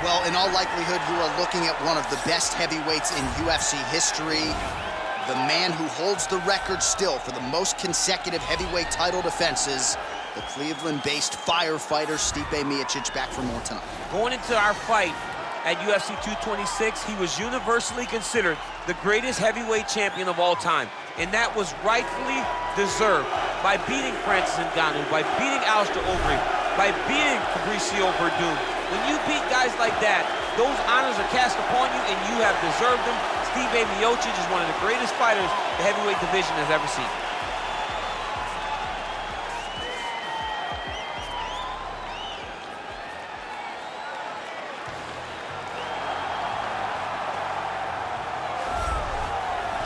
Well, in all likelihood, you are looking at one of the best heavyweights in UFC history. The man who holds the record still for the most consecutive heavyweight title defenses, the Cleveland-based firefighter Stipе Miočić, back for more tonight. Going into our fight at UFC 226, he was universally considered the greatest heavyweight champion of all time, and that was rightfully deserved by beating Francis Ngannou, by beating Alistair Overeem, by beating Fabricio Verdun. When you beat guys like that, those honors are cast upon you, and you have deserved them. Stipe Miočić is one of the greatest fighters the heavyweight division has ever seen.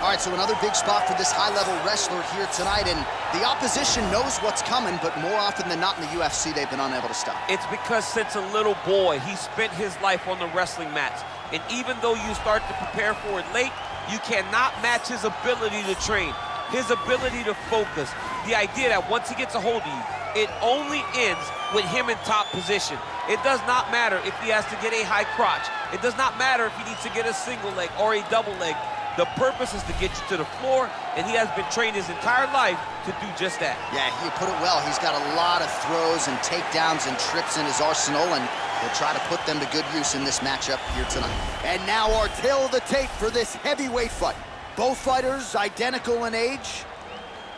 All right, so another big spot for this high-level wrestler here tonight, and the opposition knows what's coming, but more often than not in the UFC, they've been unable to stop. It's because since a little boy, he spent his life on the wrestling mats. And even though you start to prepare for it late, you cannot match his ability to train, his ability to focus. The idea that once he gets a hold of you, it only ends with him in top position. It does not matter if he has to get a high crotch. It does not matter if he needs to get a single leg or a double leg. The purpose is to get you to the floor, and he has been trained his entire life to do just that. Yeah, you put it well. He's got a lot of throws and takedowns and trips in his arsenal, and he'll try to put them to good use in this matchup here tonight. And now our tail of the tape for this heavyweight fight. Both fighters identical in age,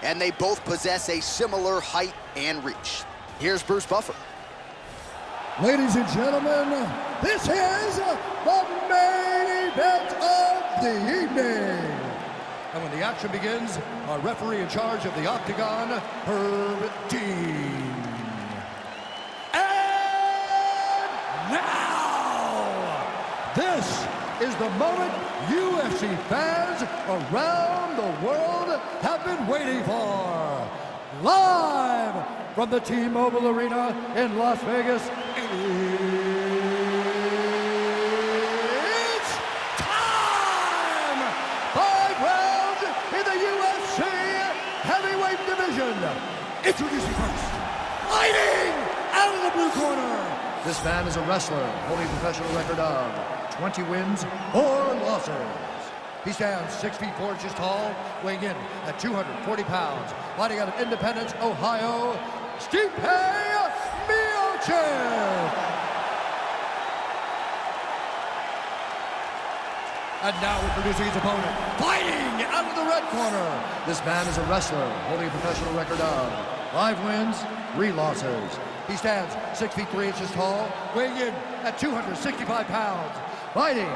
and they both possess a similar height and reach. Here's Bruce Buffer. Ladies and gentlemen, this is the main event of the evening. And when the action begins, our referee in charge of the Octagon, Herb Dean. And now, this is the moment UFC fans around the world have been waiting for. Live from the T-Mobile Arena in Las Vegas, it's time! 5 rounds in the UFC heavyweight division. Introducing first, fighting out of the blue corner. This man is a wrestler holding a professional record of 20 wins, 4 losses. He stands 6 feet 4 inches tall, weighing in at 240 pounds. Fighting out of Independence, Ohio, Stipe Miočić. And now introducing his opponent, fighting out of the red corner. This man is a wrestler holding a professional record of 5 wins, 3 losses. He stands 6 feet 3 inches tall, weighing in at 265 pounds. Fighting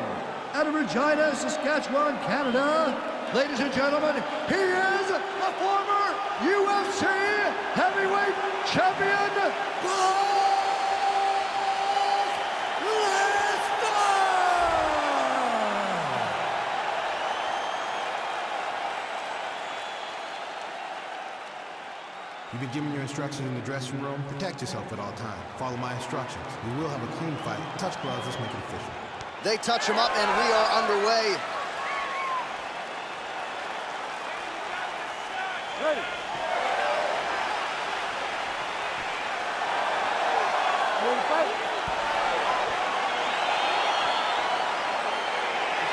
out of Regina, Saskatchewan, Canada. Ladies and gentlemen, he is a former UFC heavyweight champion, Brok Lesnar! You've been given your instructions in the dressing room. Protect yourself at all times. Follow my instructions. We will have a clean fight. Touch gloves, let's make it official. They touch him up, and we are underway. Ready.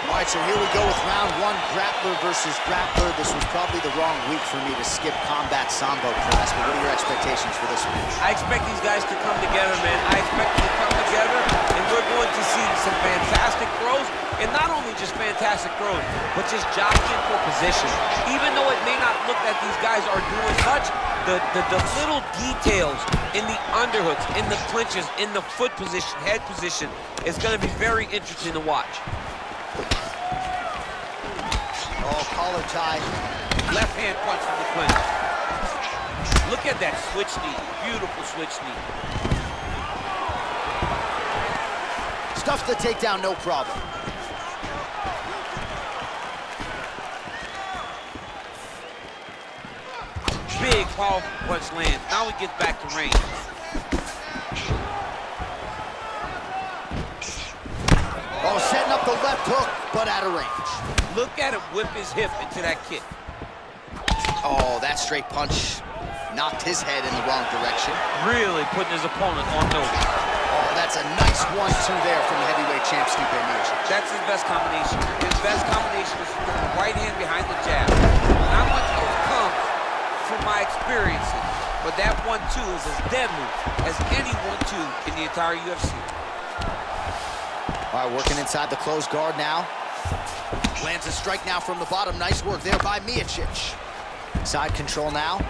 All right, so here we go with round 1, grappler versus grappler. This was probably the wrong week for me to skip combat sambo class, but what are your expectations for this match? I expect these guys to come together, man. I expect them to come together, and we're going to see some fantastic throws, and not only just fantastic throws, but just jockeying for position. Even though it may not look that these guys are doing much, the little details in the underhooks, in the clinches, in the foot position, head position, is going to be very interesting to watch. Oh, collar tie. Left hand punch from the clinch. Look at that switch knee. Beautiful switch knee. Stuffs the takedown, no problem. Big, powerful punch lands. Now he gets back to range. Oh, setting up the left hook, but out of range. Look at him whip his hip into that kick. Oh, that straight punch knocked his head in the wrong direction. Really putting his opponent on notice. Oh, that That's a nice 1-2 there from the heavyweight champ, Stipе Mиочич. That's his best combination. His best combination is throwing the right hand behind the jab. Not much else comes from my experiences, but that 1-2 is as deadly as any 1-2 in the entire UFC. All right, working inside the closed guard now. Lands a strike now from the bottom. Nice work there by Mиочич. Side control now.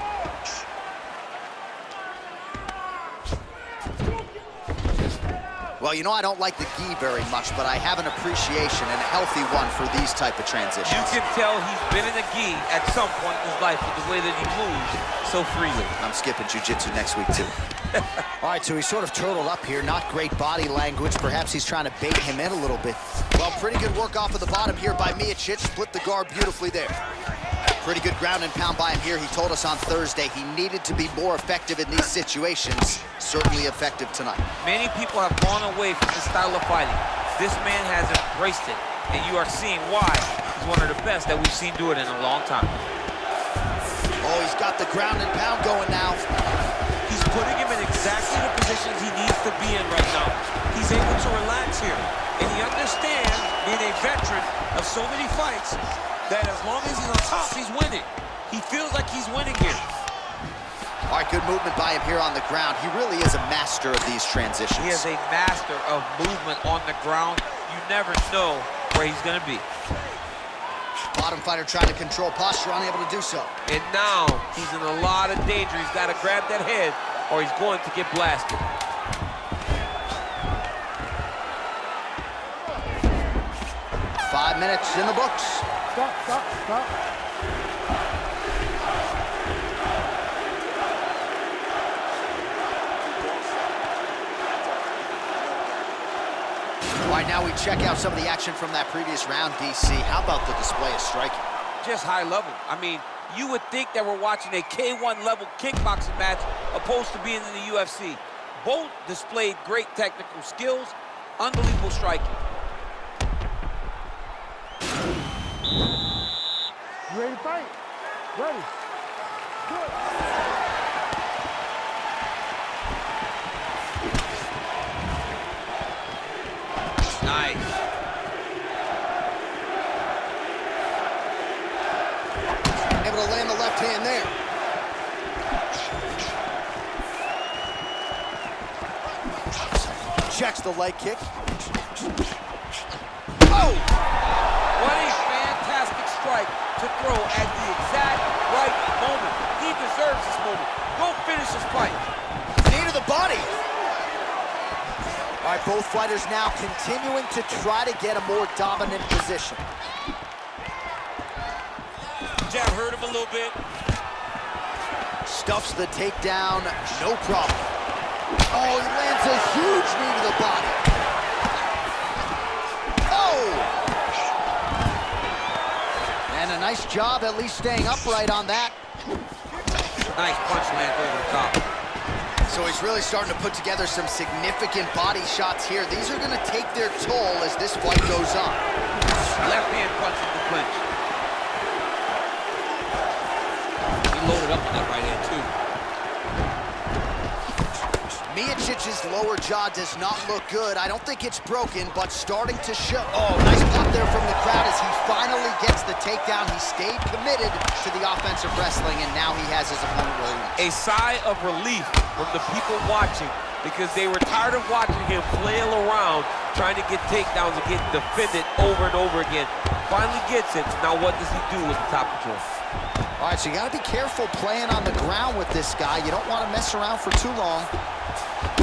Well, you know, I don't like the gi very much, but I have an appreciation, and a healthy one, for these type of transitions. You can tell he's been in a gi at some point in his life with the way that he moves so freely. I'm skipping jiu-jitsu next week, too. All right, so he's sort of turtled up here. Not great body language. Perhaps he's trying to bait him in a little bit. Well, pretty good work off of the bottom here by Mиочич. Split the guard beautifully there. Pretty good ground and pound by him here. He told us on Thursday he needed to be more effective in these situations. Certainly effective tonight. Many people have gone away from this style of fighting. This man has embraced it, and you are seeing why he's one of the best that we've seen do it in a long time. Oh, he's got the ground and pound going now. He's putting him in exactly the positions he needs to be in right now. He's able to relax here, and he understands, being a veteran of so many fights, that as long as he's on top, he's winning. He feels like he's winning here. All right, good movement by him here on the ground. He really is a master of these transitions. He is a master of movement on the ground. You never know where he's going to be. Bottom fighter trying to control posture, unable to do so. And now he's in a lot of danger. He's got to grab that head or he's going to get blasted. Five minutes in the books. Stop. All right, now we check out some of the action from that previous round, DC. How about the display of striking? Just high level. I mean, you would think that we're watching a K1 level kickboxing match opposed to being in the UFC. Both displayed great technical skills, unbelievable striking. You ready to fight? Ready. Good. Nice. Able to land the left hand there. Checks the leg kick. Oh! What a fantastic strike to throw at the exact right moment. He deserves this moment. Go finish this fight. Knee to the body. All right, both fighters now continuing to try to get a more dominant position. Jab hurt him a little bit. Stuffs the takedown, no problem. Oh, he lands a huge knee to the body. Oh! And a nice job at least staying upright on that. Nice punch lands over the top. So he's really starting to put together some significant body shots here. These are going to take their toll as this fight goes on. Left hand punch in the clinch. He loaded up on that right hand too. Miocic's lower jaw does not look good. I don't think it's broken, but starting to show. Oh, nice pop there from the crowd as he finally gets the takedown. He stayed committed to the offensive wrestling, and now he has his opponent where he wants. A sigh of relief from the people watching because they were tired of watching him flail around trying to get takedowns and get defended over and over again. Finally gets it. Now what does he do with the top control? All right, so you got to be careful playing on the ground with this guy. You don't want to mess around for too long.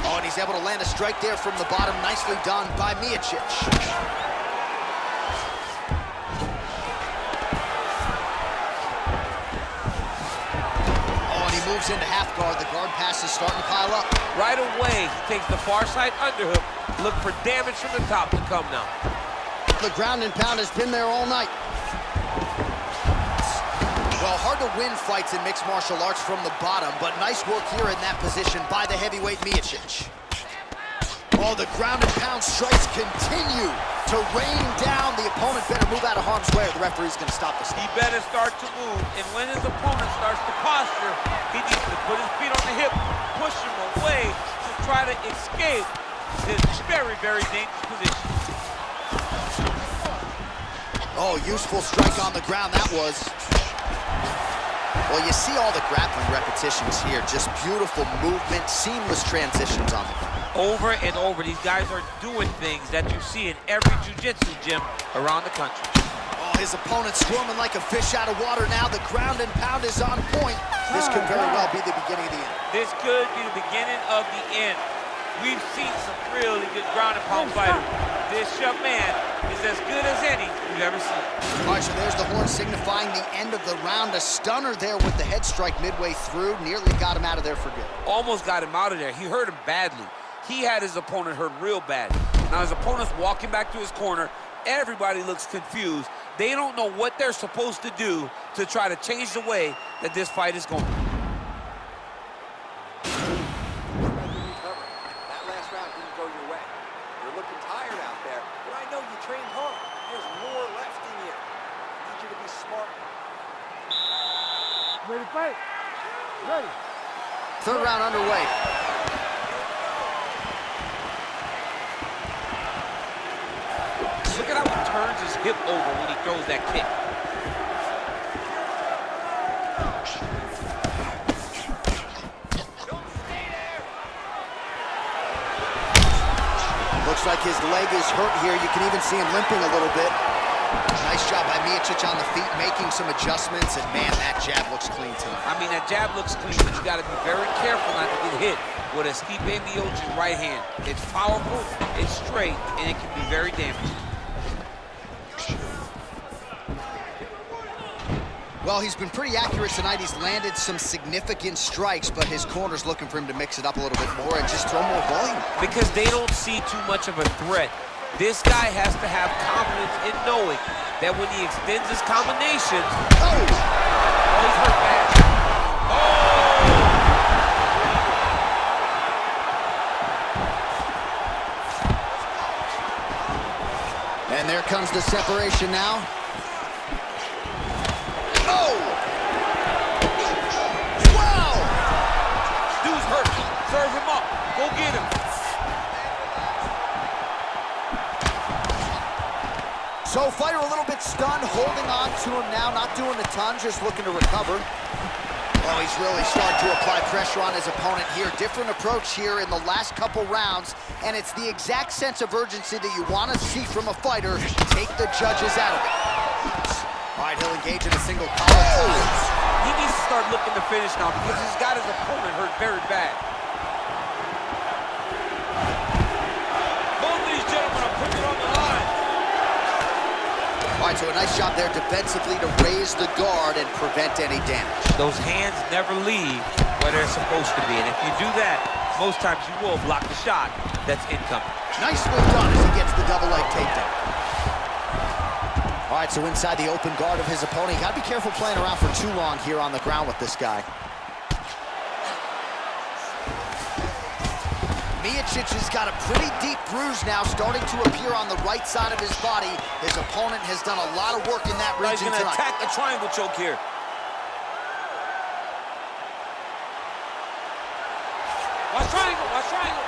Oh, and he's able to land a strike there from the bottom. Nicely done by Mиочич. Oh, and he moves into half guard. The guard pass is starting to pile up. Right away, he takes the far side underhook. Look for damage from the top to come now. The ground and pound has been there all night. Well, hard to win fights in mixed martial arts from the bottom, but nice work here in that position by the heavyweight Mиочич. Oh, the ground and pound strikes continue to rain down. The opponent better move out of harm's way or the referee's going to stop this. He better start to move, and when his opponent starts to posture, he needs to put his feet on the hip, push him away to try to escape his very, very dangerous position. Oh, useful strike on the ground that was. Well, you see all the grappling repetitions here. Just beautiful movement, seamless transitions on the ground. Over and over, these guys are doing things that you see in every jiu-jitsu gym around the country. Oh, his opponent squirming like a fish out of water now. The ground and pound is on point. This could very well be the beginning of the end. This could be the beginning of the end. We've seen some really good ground and pound fighters. This young man is as good as any we've ever seen. All right, so there's the horn signifying the end of the round. A stunner there with the head strike midway through. Nearly got him out of there for good. Almost got him out of there. He hurt him badly. He had his opponent hurt real bad. Now his opponent's walking back to his corner. Everybody looks confused. They don't know what they're supposed to do to try to change the way that this fight is going. That last round didn't go your way. You're looking tired out there, but I know you trained hard. There's more left in you. I need you to be smart. Ready to fight? Ready. Third round underway. Look at how he turns his hip over when he throws that kick. Looks like his leg is hurt here. You can even see him limping a little bit. Nice job by Miocic on the feet, making some adjustments, and man, that jab looks clean tonight. I mean, that jab looks clean, but you got to be very careful not to get hit with a Stipe Miochis right hand. It's powerful, it's straight, and it can be very damaging. Well, he's been pretty accurate tonight. He's landed some significant strikes, but his corner's looking for him to mix it up a little bit more and just throw more volume. Because they don't see too much of a threat. This guy has to have confidence in knowing that when he extends his combinations... Oh, he's hurt bad. Oh! And there comes the separation now. Oh! Wow! Dude's hurt. Serve him up. Go get him. So fighter a little bit stunned, holding on to him now, not doing a ton, just looking to recover. Oh, he's really starting to apply pressure on his opponent here. Different approach here in the last couple rounds, and it's the exact sense of urgency that you want to see from a fighter. Take the judges out of it. All right, he'll engage in a single collar. He needs to start looking to finish now because he's got his opponent hurt very bad. Both of these gentlemen are putting it on the line. All right, so a nice job there defensively to raise the guard and prevent any damage. Those hands never leave where they're supposed to be, and if you do that, most times you will block the shot that's incoming. Nicely done as he gets the double leg takedown. All right, so inside the open guard of his opponent, you gotta be careful playing around for too long here on the ground with this guy. Miocic has got a pretty deep bruise now starting to appear on the right side of his body. His opponent has done a lot of work in that region tonight. He's gonna tonight. attack the triangle choke here. Watch triangle, watch triangle.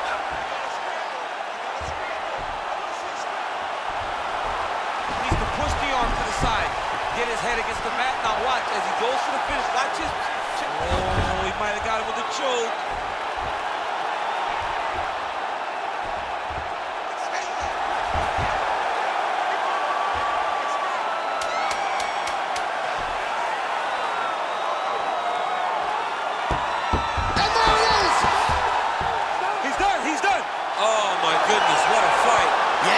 Needs to push the arm to the side. Get his head against the mat. Now watch as he goes to the finish. Watch his... Oh, he might have got him with a choke.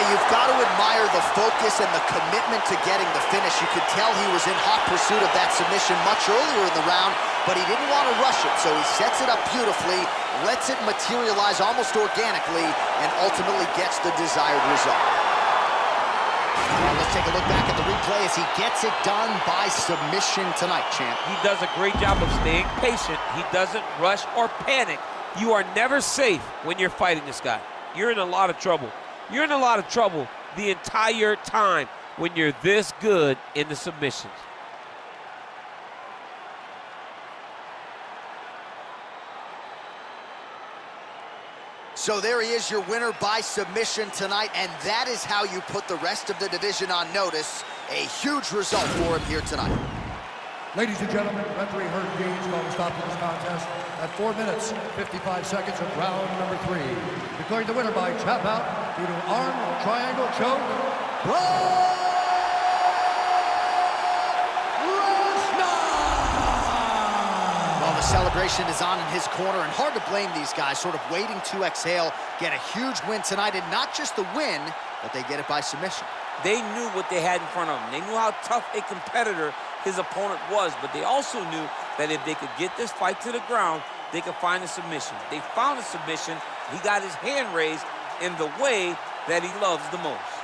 You've got to admire the focus and the commitment to getting the finish. You could tell he was in hot pursuit of that submission much earlier in the round, but he didn't want to rush it, so he sets it up beautifully, lets it materialize almost organically, and ultimately gets the desired result. Let's take a look back at the replay as he gets it done by submission tonight, champ. He does a great job of staying patient. He doesn't rush or panic. You are never safe when you're fighting this guy. You're in a lot of trouble. You're in a lot of trouble the entire time when you're this good in the submissions. So there he is, your winner by submission tonight, and that is how you put the rest of the division on notice. A huge result for him here tonight. Ladies and gentlemen, referee Herb Dean's called a stop to this contest at 4 minutes, 55 seconds of round number 3. Declaring the winner by tap out due to arm triangle choke, Brok Lesnar! Well, the celebration is on in his corner, and hard to blame these guys, sort of waiting to exhale, get a huge win tonight, and not just the win, but they get it by submission. They knew what they had in front of them. They knew how tough a competitor his opponent was, but they also knew that if they could get this fight to the ground, they could find a submission. They found a submission. He got his hand raised in the way that he loves the most.